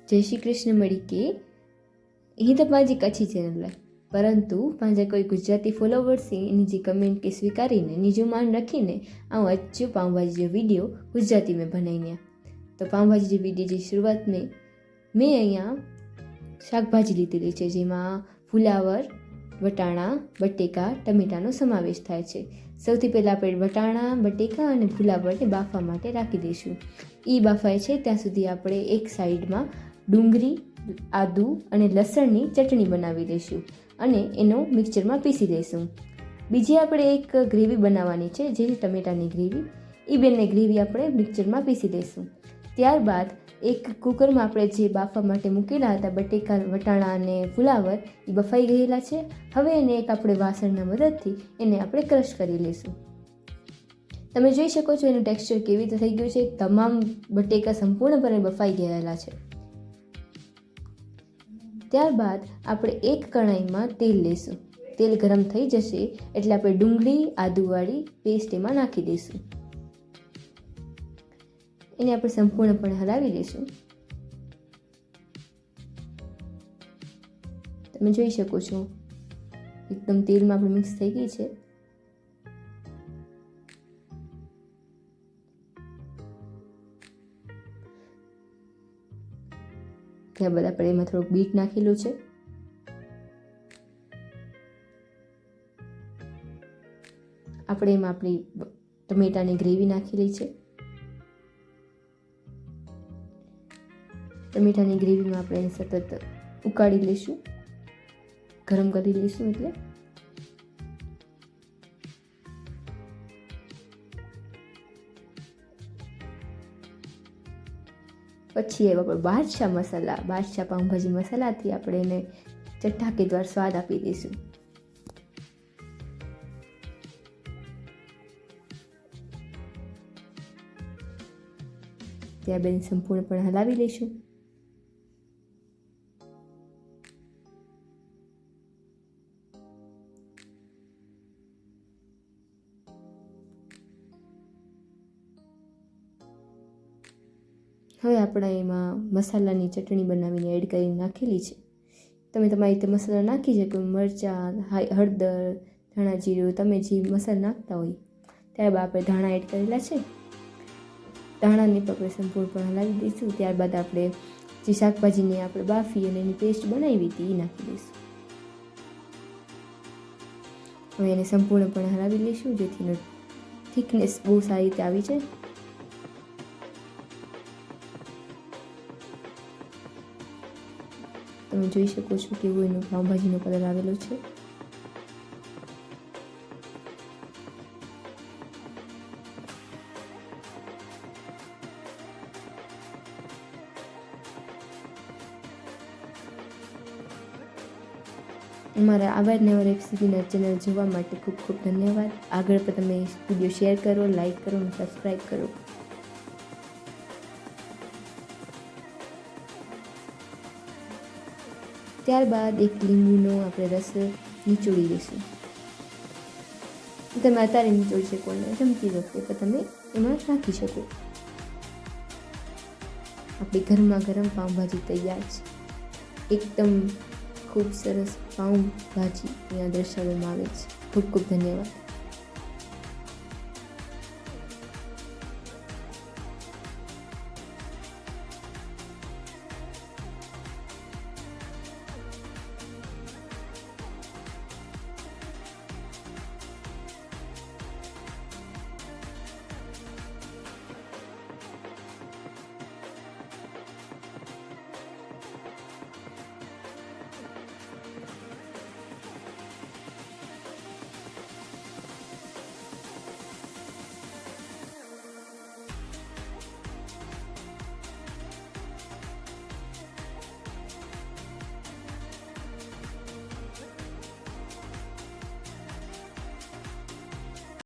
जय श्री कृष्ण मळी के ही तो माझी कच्ची चैनल है परंतु पांजा कोई गुजराती फॉलोवर्स एनी जी कमेंट के स्वीकारीने निजो मान रखीने आऊँ अचो पावभाजी जो वीडियो गुजराती में बनाईने। तो पावभाजी जी वीडियो जी शुरुआत में मैं अहींया शाकभाजी लीधेली छे जेमां फुलावर वटाणा बटेका टमेटानो समावेश थाय छे। सौथी पहला આપણે વટાણા બટેકા અને ફુલાવરને બાફવા માટે રાખી દઈશું। એ બાફાય છે ત્યાં સુધી આપણે એક સાઈડમાં ડુંગળી આદુ અને લસણની ચટણી બનાવી દઈશું અને એનો મિક્સચરમાં પીસી દઈશું। બીજી આપણે એક ગ્રેવી બનાવવાની છે જે ટમેટાની ગ્રેવી, એ બંને ગ્રેવી આપણે મિક્સચરમાં પીસી દઈશું। ત્યારબાદ એક કુકરમાં આપણે જે બાફવા માટે મૂકેલા હતા બટેકા વટાણા અને ફુલાવર એ બફાઈ ગયેલા છે। હવે એને એક આપણે વાસણના મદદથી એને આપણે ક્રશ કરી લઈશું। તમે જોઈ શકો છો એનું ટેક્સચર કેવી રીતે થઈ ગયું છે। તમામ બટેકા સંપૂર્ણપણે બફાઈ ગયેલા છે। ત્યારબાદ આપણે એક કઢાઈમાં તેલ લઈશું। તેલ ગરમ થઈ જશે એટલે આપણે ડુંગળી આદુવાળી પેસ્ટ એમાં નાખી દઈશું। એને આપણે સંપૂર્ણપણે હલાવી લઈશું। તમે જોઈ શકો છો એકદમ તેલમાં આપણે મિક્સ થઈ ગઈ છે। ત્યારબાદ આપણે એમાં થોડુંક બીટ નાખેલું છે। આપણે એમાં આપણી ટમેટાની ગ્રેવી નાખેલી છે। ટમેટાની ગ્રેવીમાં આપણે એને સતત ઉકાળી લઈશું, ગરમ કરી લઈશું। એટલે પછી એવા આપણે બાદશાહ પાઉંભાજી મસાલાથી આપણે એને ચટાકેદાર સ્વાદ આપી દઈશું। ત્યારબાદ સંપૂર્ણપણે હલાવી લઈશું। હવે આપણે એમાં મસાલાની ચટણી બનાવીને એડ કરીને નાખેલી છે। તમે તમારી રીતે મસાલા નાખી શકો, મરચાં, હળદર, ધાણા જીરું, તમે જે મસાલા નાખતા હોય। ત્યારબાદ આપણે ધાણા એડ કરેલા છે। ધાણાને પણ આપણે સંપૂર્ણપણે હલાવી દઈશું। ત્યારબાદ આપણે જે શાકભાજીને આપણે બાફી અને એની પેસ્ટ બનાવી હતી એ નાખી દઈશું। હવે એને સંપૂર્ણપણે હલાવી લઈશું જેથી એનો થિકનેસ બહુ સારી રીતે આવી જાય। તમે જોઈ શકો છો કેવો એનો પાઉંભાજીનો કલર આવેલો છે। અમારા અવારનવાર રેસીપીના ચેનલ જોવા માટે ખૂબ ખૂબ ધન્યવાદ। આગળ પણ તમે વિડીયો શેર કરો, લાઈક કરો અને સબસ્ક્રાઈબ કરો। ત્યારબાદ એક લીંબુનો આપણે રસ નીચોડી દઈશું। તમે અત્યારે નીચોડી શકો અને જમતી વખતે પણ તમે એમાં નાખી શકો। આપણી ગરમા ગરમ પાઉંભાજી તૈયાર છે। એકદમ ખૂબ સરસ પાઉંભાજી અહીંયા દર્શાવવામાં આવે છે। ખૂબ ખૂબ ધન્યવાદ।